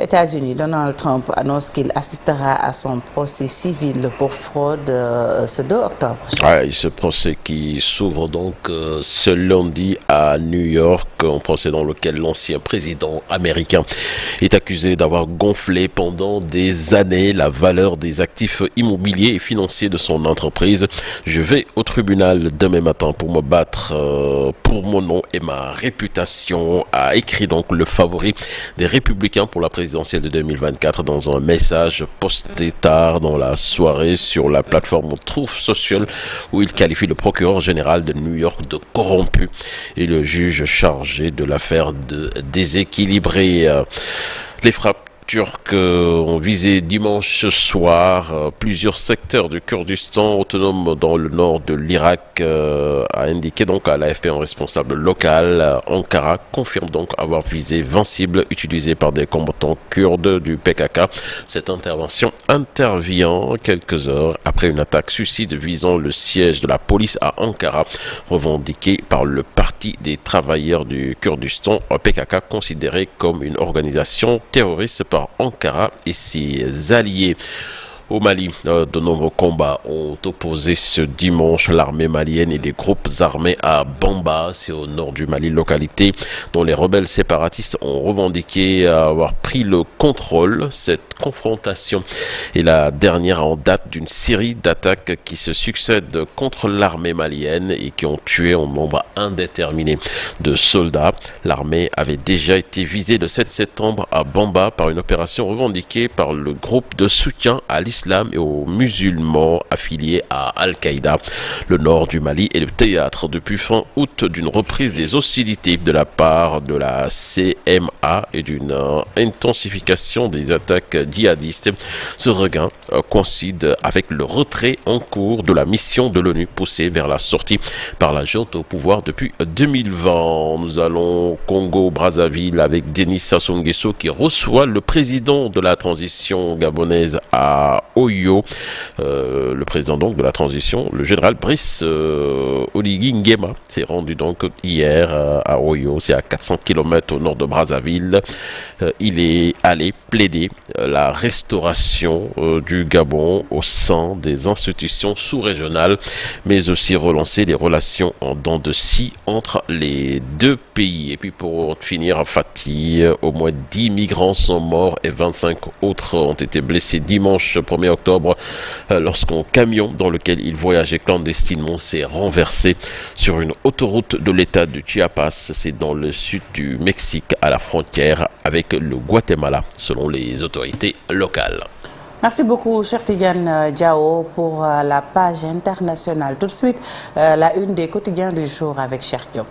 États-Unis, Donald Trump annonce qu'il assistera à son procès civil pour fraude ce 2 octobre. Ouais, ce procès qui s'ouvre donc ce lundi à New York, un procès dans lequel l'ancien président américain est accusé d'avoir gonflé pendant des années la valeur des actifs immobiliers et financiers de son entreprise. Je vais au tribunal demain matin pour me battre pour mon nom et ma réputation, a écrit donc le favori des Républicains pour la présidentielle de 2024 dans un message posté tard dans la soirée sur la plateforme Truth Social, où il qualifie le procureur général de New York de corrompu et le juge chargé de l'affaire de déséquilibré. Les frappes turcs ont visé dimanche soir plusieurs secteurs du Kurdistan autonome dans le nord de l'Irak, a indiqué donc à l'AFP un responsable local. Ankara confirme donc avoir visé 20 cibles utilisées par des combattants kurdes du PKK. Cette intervention intervient quelques heures après une attaque suicide visant le siège de la police à Ankara, revendiquée par le Parti des travailleurs du Kurdistan, PKK, considéré comme une organisation terroriste par Ankara et ses alliés. Au Mali, de nombreux combats ont opposé ce dimanche l'armée malienne et des groupes armés à Bamba, c'est au nord du Mali, localité dont les rebelles séparatistes ont revendiqué avoir pris le contrôle. Cette confrontation est la dernière en date d'une série d'attaques qui se succèdent contre l'armée malienne et qui ont tué un nombre indéterminé de soldats. L'armée avait déjà été visée le 7 septembre à Bamba par une opération revendiquée par le groupe de soutien à l'islam et aux musulmans affiliés à Al-Qaïda. Le nord du Mali est le théâtre depuis fin août d'une reprise des hostilités de la part de la CMA et d'une intensification des attaques djihadistes. Ce regain coïncide avec le retrait en cours de la mission de l'ONU poussée vers la sortie par la junte au pouvoir depuis 2020. Nous allons au Congo-Brazzaville avec Denis Sassou Nguesso qui reçoit le président de la transition gabonaise à Oyo, le président donc de la transition, le général Brice Oligui Nguema, s'est rendu donc hier à Oyo, c'est à 400 km au nord de Brazzaville. Il est allé plaider la restauration du Gabon au sein des institutions sous-régionales, mais aussi relancer les relations en dents de scie entre les deux pays. Et puis pour finir, à Fati, au moins 10 migrants sont morts et 25 autres ont été blessés dimanche 1er octobre lorsqu'un camion dans lequel ils voyageaient clandestinement s'est renversé sur une autoroute de l'état du Chiapas. C'est dans le sud du Mexique, à la frontière avec le Guatemala, selon les autorités locales. Merci beaucoup, cher Tidiane Diao, pour la page internationale. Tout de suite, la une des quotidiens du jour avec Cheikh Diop.